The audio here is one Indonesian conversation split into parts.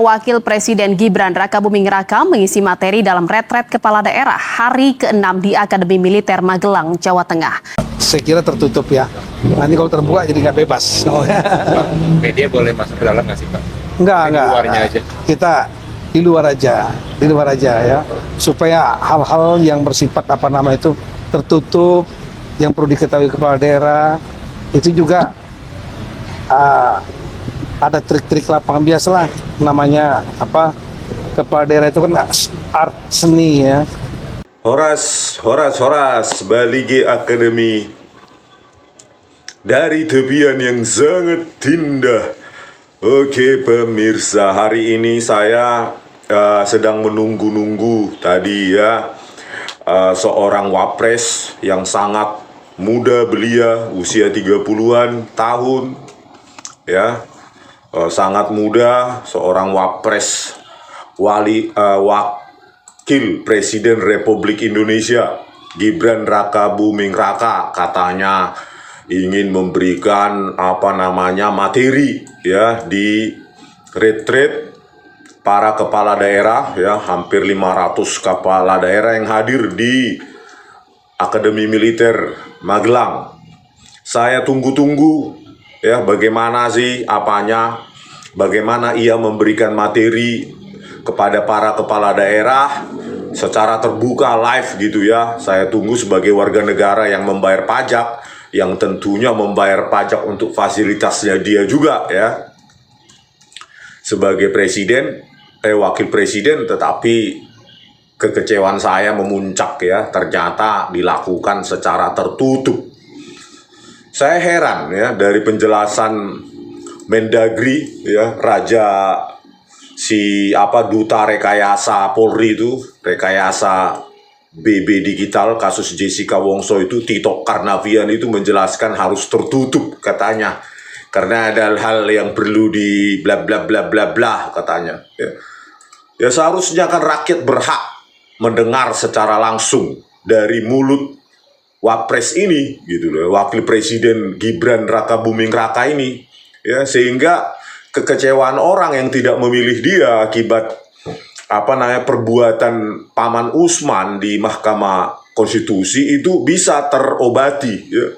Wakil Presiden Gibran Rakabuming Raka mengisi materi dalam retret kepala daerah hari ke-6 di Akademi Militer Magelang, Jawa Tengah. Saya kira tertutup ya. Nanti kalau terbuka jadi nggak bebas. Media boleh masuk ke dalam nggak sih Pak? Enggak. Di luarnya aja. Kita di luar aja ya. Supaya hal-hal yang bersifat tertutup, yang perlu diketahui kepala daerah, itu juga ada trik-trik lapangan biasa lah, namanya kepala daerah itu kan art seni ya. Horas, Baligi Akademi dari tepian yang sangat indah. Oke pemirsa, hari ini saya sedang menunggu-nunggu tadi ya seorang wapres yang sangat muda belia, usia 30-an tahun ya. Sangat muda, seorang wapres Wakil Presiden Republik Indonesia Gibran Rakabuming Raka katanya ingin memberikan materi ya di retret para kepala daerah ya, hampir 500 kepala daerah yang hadir di Akademi Militer Magelang. Saya tunggu-tunggu ya, bagaimana sih bagaimana ia memberikan materi kepada para kepala daerah secara terbuka live gitu ya. Saya tunggu sebagai warga negara yang membayar pajak, yang tentunya membayar pajak untuk fasilitasnya dia juga ya. Sebagai wakil presiden, tetapi kekecewaan saya memuncak ya, ternyata dilakukan secara tertutup. Saya heran ya dari penjelasan Mendagri ya, Duta Rekayasa Polri itu, Rekayasa BB Digital kasus Jessica Wongso itu, Tito Karnavian itu menjelaskan harus tertutup katanya. Karena ada hal yang perlu di bla bla bla bla bla katanya. Ya seharusnya kan rakyat berhak mendengar secara langsung dari mulut Wapres ini gitu loh, Wakil Presiden Gibran Rakabuming Raka ini ya, sehingga kekecewaan orang yang tidak memilih dia akibat perbuatan Paman Usman di Mahkamah Konstitusi itu bisa terobati ya.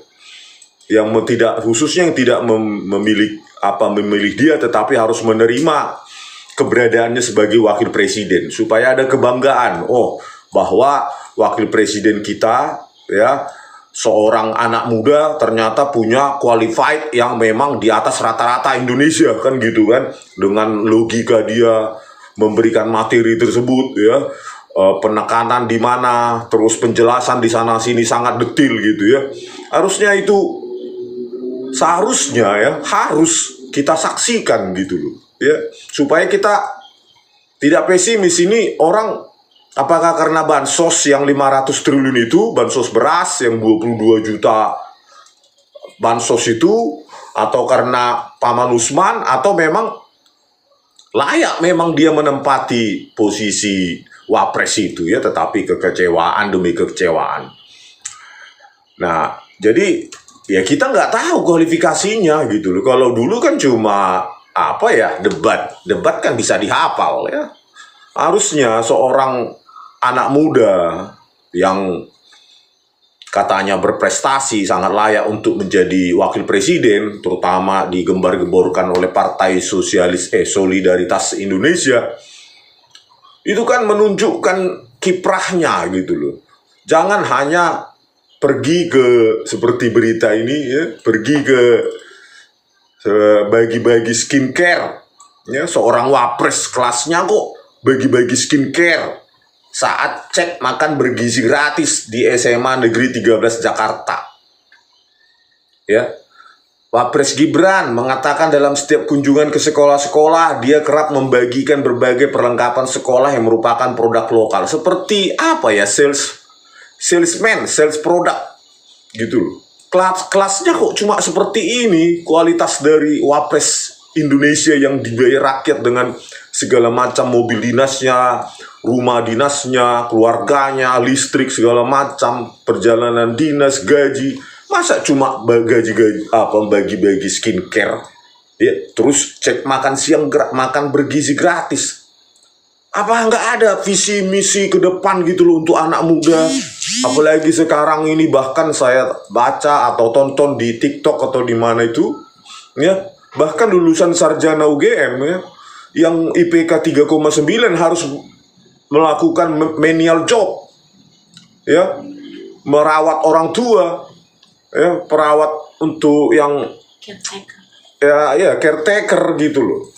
Khususnya yang tidak memilih dia, tetapi harus menerima keberadaannya sebagai wakil presiden supaya ada kebanggaan bahwa wakil presiden kita ya, seorang anak muda ternyata punya qualified yang memang di atas rata-rata Indonesia kan gitu kan, dengan logika dia memberikan materi tersebut ya, penekanan di mana, terus penjelasan di sana sini sangat detail gitu ya. Seharusnya harus kita saksikan gitu loh ya, supaya kita tidak pesimis. Ini orang apakah karena bansos yang 500 triliun itu, bansos beras yang 22 juta bansos itu, atau karena Paman Usman, atau memang layak memang dia menempati posisi wapres itu ya, tetapi kekecewaan demi kekecewaan. Nah, jadi ya kita nggak tahu kualifikasinya gitu loh. Kalau dulu kan cuma debat kan bisa dihafal ya. Harusnya seorang anak muda yang katanya berprestasi sangat layak untuk menjadi wakil presiden, terutama digembar-gemborkan oleh Partai Solidaritas Indonesia, itu kan menunjukkan kiprahnya gitu loh. Jangan hanya pergi ke seperti berita ini ya, pergi ke bagi-bagi skincare ya, seorang wapres kelasnya kok bagi-bagi skincare saat cek makan bergizi gratis di SMA Negeri 13 Jakarta ya. Wapres Gibran mengatakan dalam setiap kunjungan ke sekolah-sekolah dia kerap membagikan berbagai perlengkapan sekolah yang merupakan produk lokal, seperti sales product gitu loh. Kelasnya kok cuma seperti ini, kualitas dari wapres Indonesia yang dibayar rakyat dengan segala macam mobil dinasnya, rumah dinasnya, keluarganya, listrik segala macam, perjalanan dinas, gaji. Masa cuma bagi-bagi skincare Ya, terus cek makan siang, makan bergizi gratis. Apa nggak ada visi misi ke depan gitu loh untuk anak muda? Apalagi sekarang ini, bahkan saya baca atau tonton di TikTok atau di mana itu, ya, bahkan lulusan sarjana UGM ya, yang IPK 3,9 harus melakukan menial job, ya, merawat orang tua, ya, perawat untuk yang caretaker gitu loh,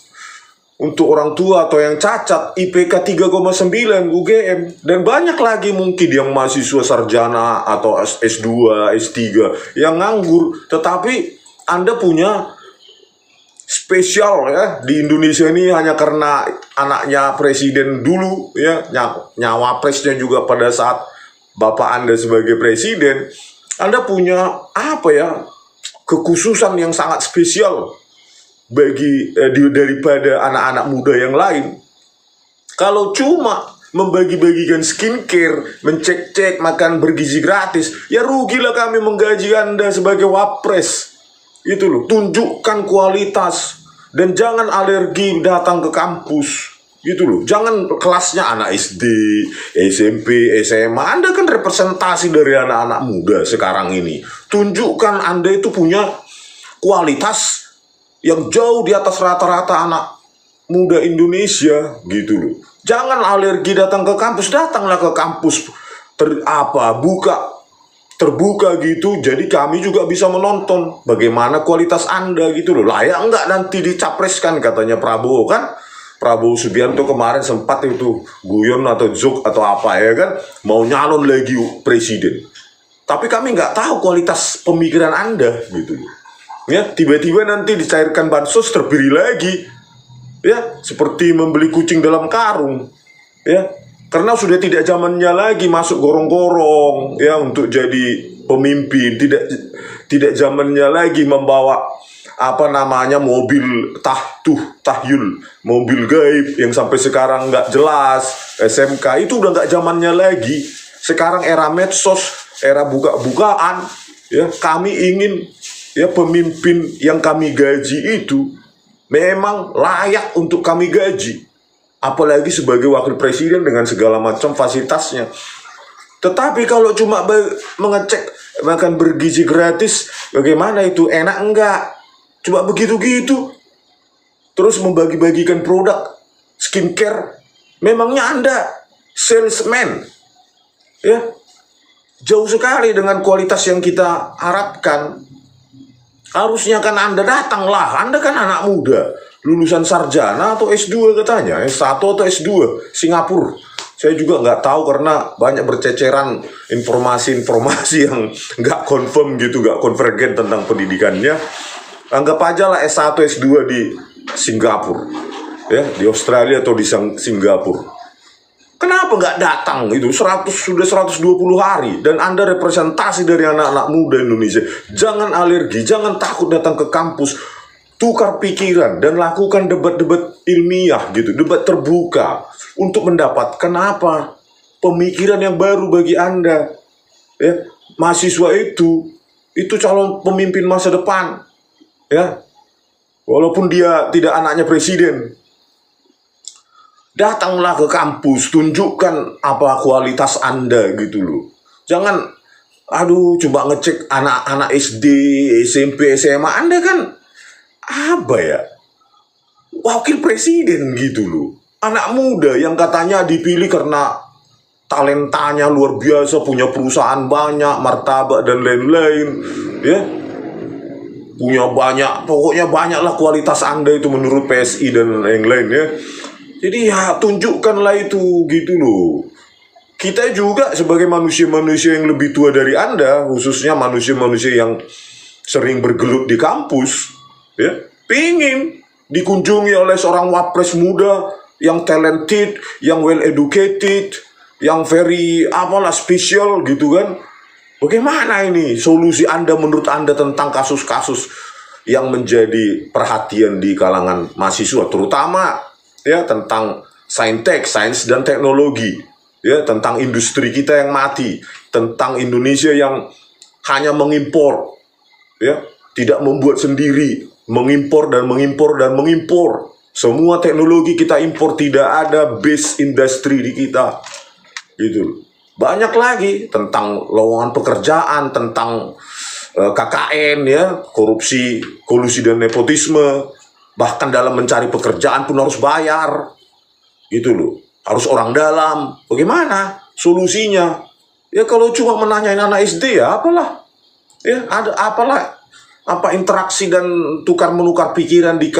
untuk orang tua atau yang cacat, IPK 3,9 UGM. Dan banyak lagi mungkin yang mahasiswa sarjana atau S2, S3 yang nganggur, tetapi Anda punya spesial ya di Indonesia ini hanya karena anaknya presiden dulu ya, nyawa presnya juga pada saat bapak Anda sebagai presiden. Anda punya apa ya, kekhususan yang sangat spesial bagi daripada anak-anak muda yang lain. Kalau cuma membagi-bagikan skincare, mencek-cek makan bergizi gratis, ya rugilah kami menggaji Anda sebagai wapres. Itu loh, tunjukkan kualitas dan jangan alergi datang ke kampus. Gitu loh, jangan kelasnya anak SD, SMP, SMA. Anda kan representasi dari anak-anak muda sekarang ini. Tunjukkan Anda itu punya kualitas yang jauh di atas rata-rata anak muda Indonesia, gitu loh. Jangan alergi datang ke kampus, datanglah ke kampus terbuka gitu, jadi kami juga bisa menonton bagaimana kualitas Anda gitu loh. Layak enggak nanti dicapreskan katanya Prabowo kan? Prabowo Subianto kemarin sempat itu guyon atau joke atau apa ya kan, mau nyalon lagi presiden. Tapi kami nggak tahu kualitas pemikiran Anda gitu loh. Ya, tiba-tiba nanti dicairkan bansos terbiri lagi. Ya, seperti membeli kucing dalam karung. Ya, karena sudah tidak zamannya lagi masuk gorong-gorong ya untuk jadi pemimpin, tidak zamannya lagi membawa mobil tahyul, mobil gaib yang sampai sekarang nggak jelas, SMK itu udah nggak zamannya lagi. Sekarang era medsos, era buka-bukaan, ya kami ingin ya pemimpin yang kami gaji itu memang layak untuk kami gaji, apalagi sebagai wakil presiden dengan segala macam fasilitasnya. Tetapi kalau cuma mengecek makan bergizi gratis, bagaimana itu, enak enggak? Coba begitu-gitu. Terus membagi-bagikan produk skincare. Memangnya Anda salesman? Ya. Jauh sekali dengan kualitas yang kita harapkan. Harusnya kan Anda datanglah. Anda kan anak muda, lulusan sarjana atau S2 katanya, S1 atau S2 Singapura. Saya juga nggak tahu karena banyak berceceran informasi-informasi yang nggak confirm gitu, nggak konvergen tentang pendidikannya. Anggap aja lah S1, S2 di Singapura, ya, di Australia atau di Singapura. Kenapa nggak datang itu? Sudah 120 hari dan Anda representasi dari anak-anak muda Indonesia. Jangan alergi, jangan takut datang ke kampus. Tukar pikiran dan lakukan debat-debat ilmiah gitu, debat terbuka untuk mendapatkan apa? Pemikiran yang baru bagi Anda. Ya, mahasiswa itu calon pemimpin masa depan. Ya, walaupun dia tidak anaknya presiden, datanglah ke kampus, tunjukkan apa kualitas Anda gitu loh. Jangan, coba ngecek anak-anak SD, SMP, SMA. Anda kan apa ya, wakil presiden gitu loh. Anak muda yang katanya dipilih karena talentanya luar biasa, punya perusahaan banyak, martabak dan lain-lain, ya. Punya banyak, pokoknya banyaklah kualitas Anda itu menurut PSI dan yang lain ya. Jadi ya tunjukkanlah itu gitu loh. Kita juga sebagai manusia-manusia yang lebih tua dari Anda, khususnya manusia-manusia yang sering bergelut di kampus, ya, pingin dikunjungi oleh seorang wapres muda yang talented, yang well educated, yang very spesial gitu kan. Bagaimana ini solusi Anda menurut Anda tentang kasus-kasus yang menjadi perhatian di kalangan mahasiswa, terutama ya tentang sains dan teknologi, ya tentang industri kita yang mati, tentang Indonesia yang hanya mengimpor, ya tidak membuat sendiri. mengimpor dan mengimpor dan mengimpor. Semua teknologi kita impor, tidak ada base industri di kita. Gitu. Banyak lagi tentang lowongan pekerjaan, tentang KKN ya, korupsi, kolusi dan nepotisme. Bahkan dalam mencari pekerjaan pun harus bayar. Gitu loh. Harus orang dalam. Bagaimana solusinya? Ya kalau cuma menanyain anak SD ya apalah. Ya ada apalah, apa interaksi dan tukar menukar pikiran di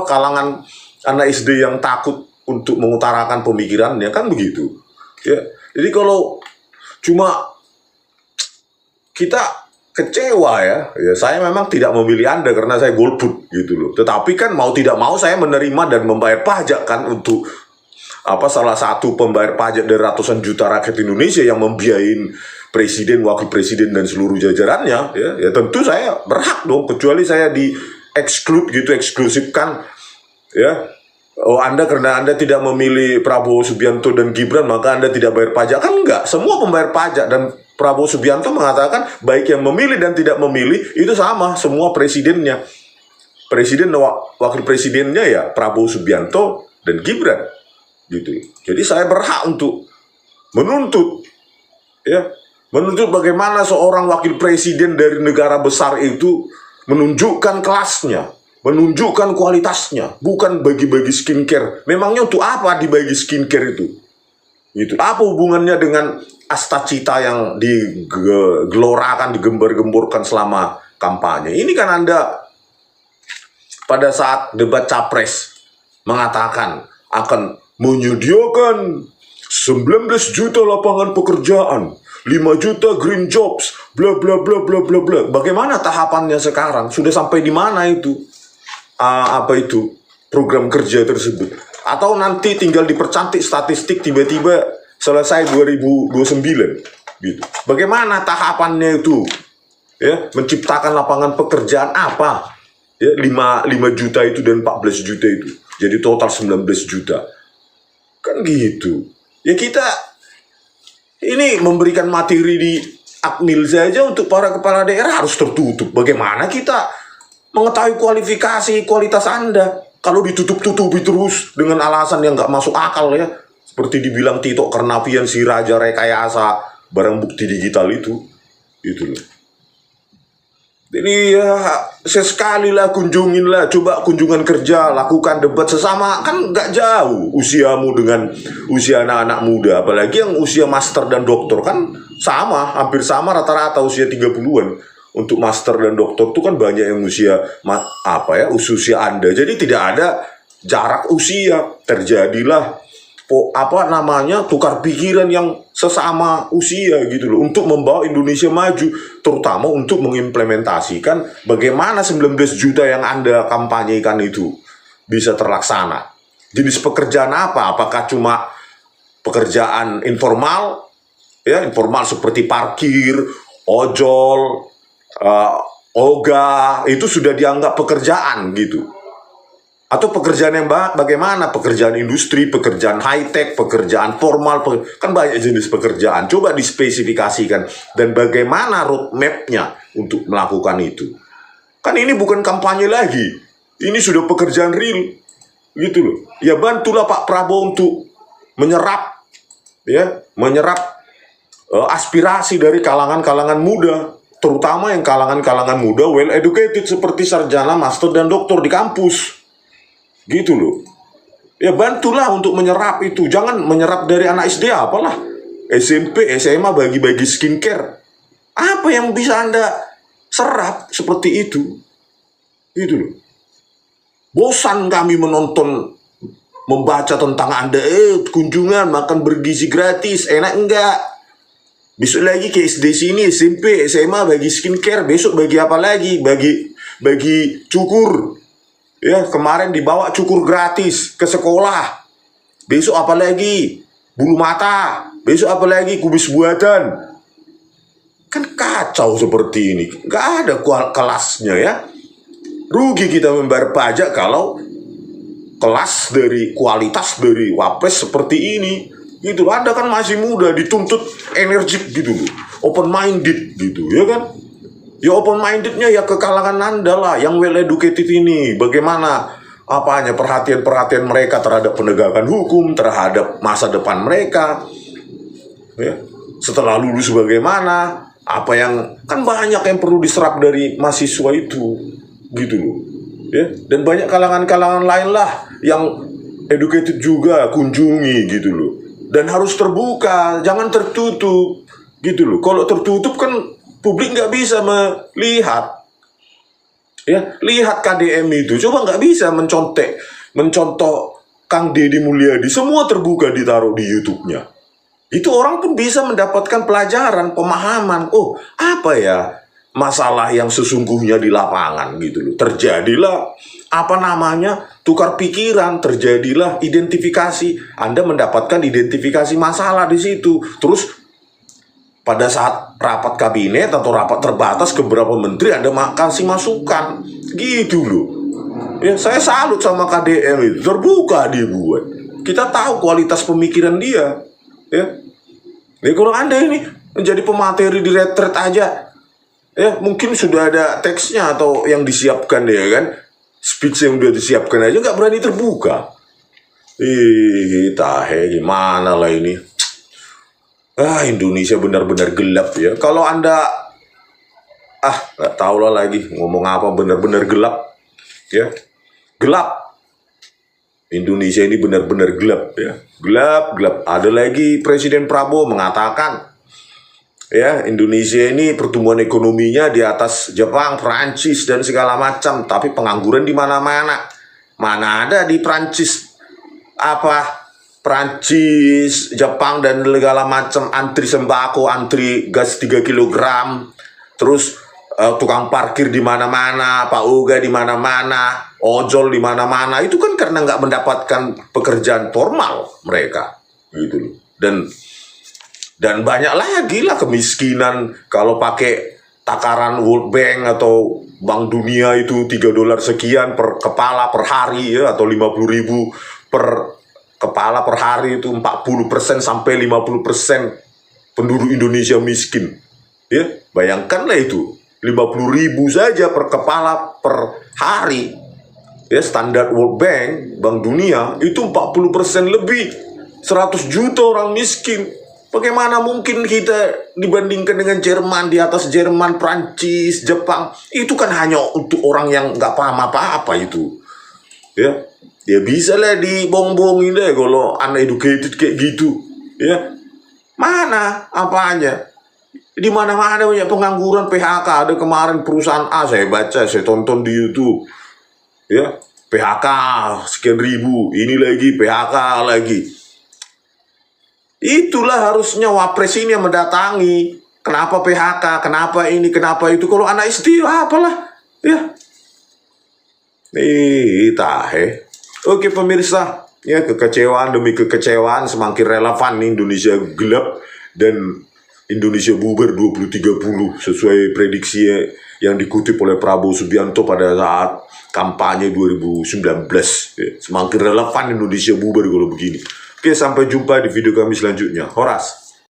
kalangan anak SD yang takut untuk mengutarakan pemikirannya, kan begitu ya. Jadi kalau cuma kita kecewa ya saya memang tidak memilih Anda karena saya golput gitu loh, tetapi kan mau tidak mau saya menerima dan membayar pajak kan, untuk salah satu pembayar pajak dari ratusan juta rakyat Indonesia yang membiayain presiden, wakil presiden dan seluruh jajarannya ya tentu saya berhak dong, kecuali saya di eksklusifkan ya. Oh, Anda karena Anda tidak memilih Prabowo Subianto dan Gibran maka Anda tidak bayar pajak, kan enggak, semua pembayar pajak. Dan Prabowo Subianto mengatakan baik yang memilih dan tidak memilih itu sama, semua presidennya, presiden wakil presidennya ya Prabowo Subianto dan Gibran gitu. Jadi saya berhak untuk menuntut ya, menuntut bagaimana seorang wakil presiden dari negara besar itu menunjukkan kelasnya, menunjukkan kualitasnya, bukan bagi-bagi skincare. Memangnya untuk apa dibagi skincare itu? Gitu. Apa hubungannya dengan asta cita yang digelorakan, digembar-gemborkan selama kampanye? Ini kan Anda pada saat debat capres mengatakan akan menyediakan 19 juta lapangan pekerjaan, 5 juta green jobs, bla bla bla bla bla bla. Bagaimana tahapannya sekarang? Sudah sampai di mana itu? Program kerja tersebut? Atau nanti tinggal dipercantik statistik tiba-tiba selesai 2029 gitu. Bagaimana tahapannya itu? Ya, menciptakan lapangan pekerjaan apa? Ya, 5 juta itu dan 14 juta itu. Jadi total 19 juta. Kan gitu. Ya kita ini memberikan materi di Akmil saja untuk para kepala daerah harus tertutup. Bagaimana kita mengetahui kualitas Anda kalau ditutup-tutupi terus dengan alasan yang nggak masuk akal ya. Seperti dibilang Tito Karnavian si raja rekayasa barang bukti digital itu loh. Jadi ya sesekali lah kunjunginlah, coba kunjungan kerja, lakukan debat sesama, kan nggak jauh usiamu dengan usia anak-anak muda, apalagi yang usia master dan doktor kan sama, hampir sama rata-rata usia 30-an. Untuk master dan doktor itu kan banyak yang usia usia Anda. Jadi tidak ada jarak usia, terjadilah tukar pikiran yang sesama usia gitu loh, untuk membawa Indonesia maju, terutama untuk mengimplementasikan bagaimana 19 juta yang Anda kampanyekan itu bisa terlaksana. Jenis pekerjaan apa? Apakah cuma pekerjaan informal? Ya, informal seperti parkir, ojol, oga, itu sudah dianggap pekerjaan gitu. Atau pekerjaan yang bagaimana? Pekerjaan industri, pekerjaan high-tech, pekerjaan formal, kan banyak jenis pekerjaan. Coba dispesifikasikan. Dan bagaimana roadmap-nya untuk melakukan itu. Kan ini bukan kampanye lagi. Ini sudah pekerjaan real. Gitu loh. Ya bantulah Pak Prabowo untuk menyerap aspirasi dari kalangan-kalangan muda. Terutama yang kalangan-kalangan muda well educated seperti sarjana, master, dan doktor di kampus. Gitu loh. Ya bantulah untuk menyerap itu. Jangan menyerap dari anak SD apalah. SMP, SMA bagi-bagi skincare. Apa yang bisa Anda serap seperti itu? Gitu loh. Bosan kami menonton, membaca tentang Anda. Kunjungan makan bergizi gratis. Enak enggak? Besok lagi ke SD sini, SMP, SMA bagi skincare. Besok bagi apa lagi? Bagi cukur. Ya, kemarin dibawa cukur gratis ke sekolah. Besok apa lagi? Bulu mata. Besok apa lagi? Kubis buatan. Kan kacau seperti ini. Nggak ada kelasnya ya. Rugi kita membayar pajak kalau kelas dari kualitas dari wapres seperti ini. Gitu. Anda kan masih muda, dituntut energik gitu loh. Open minded gitu, ya kan? Ya open mindednya ya ke kalangan Anda lah, yang well educated ini. Bagaimana apanya perhatian mereka terhadap penegakan hukum, terhadap masa depan mereka. Ya. Setelah lulus bagaimana? Apa yang kan banyak yang perlu diserap dari mahasiswa itu, gitu loh. Ya, dan banyak kalangan-kalangan lain lah yang educated juga kunjungi gitu loh. Dan harus terbuka, jangan tertutup gitu loh. Kalau tertutup kan publik nggak bisa melihat. Ya, lihat KDM itu, coba nggak bisa mencontoh Kang Deddy Mulyadi, semua terbuka ditaruh di YouTube-nya. Itu orang pun bisa mendapatkan pelajaran, pemahaman. Oh, apa ya masalah yang sesungguhnya di lapangan gitu loh. Terjadilah tukar pikiran, terjadilah identifikasi. Anda mendapatkan identifikasi masalah di situ. Terus pada saat rapat kabinet atau rapat terbatas ke beberapa menteri, Anda kasih masukan. Gitu loh. Ya, saya salut sama KDM itu. Terbuka dia buat. Kita tahu kualitas pemikiran dia. Ya. Jadi kalau Anda ini menjadi pemateri di retret aja, ya mungkin sudah ada teksnya atau yang disiapkan ya kan. Speech yang udah disiapkan aja nggak berani terbuka. Gimana lah ini. Indonesia benar-benar gelap ya. Kalau Anda nggak tahu lah lagi ngomong apa, benar-benar gelap ya. Gelap. Indonesia ini benar-benar gelap ya. Gelap. Ada lagi Presiden Prabowo mengatakan ya, Indonesia ini pertumbuhan ekonominya di atas Jepang, Perancis dan segala macam, tapi pengangguran di mana-mana. Mana ada di Perancis Perancis, Jepang dan segala macam antri sembako, antri gas 3 kg, terus tukang parkir di mana-mana, Pak Uga di mana-mana, ojol di mana-mana. Itu kan karena nggak mendapatkan pekerjaan formal mereka, gitu loh. Dan banyak lagi lah kemiskinan kalau pakai takaran World Bank atau Bank Dunia itu $3 sekian per kepala per hari ya, atau 50.000 per kepala per hari, itu 40% sampai 50% penduduk Indonesia miskin. Ya, bayangkanlah itu 50.000 saja per kepala per hari. Ya, standar World Bank, Bank Dunia itu 40% lebih, 100 juta orang miskin. Bagaimana mungkin kita dibandingkan dengan Jerman, di atas Jerman, Prancis, Jepang? Itu kan hanya untuk orang yang nggak paham apa-apa itu. Ya bisa lah dibong-bongin deh kalau uneducated kayak gitu. Ya, mana apanya? Di mana-mana banyak pengangguran, PHK. Ada kemarin perusahaan A, saya tonton di YouTube. Ya, PHK sekian ribu, ini lagi PHK lagi. Itulah harusnya Wapres ini yang mendatangi. Kenapa PHK? Kenapa ini? Kenapa itu? Kalau anak istri apalah. Ya. Oke pemirsa, ya kekecewaan demi kekecewaan semakin relevan nih. Indonesia gelap dan Indonesia bubar 2030 sesuai prediksi yang dikutip oleh Prabowo Subianto pada saat kampanye 2019. Ya, semakin relevan Indonesia bubar kalau begini. Oke, sampai jumpa di video kami selanjutnya. Horas.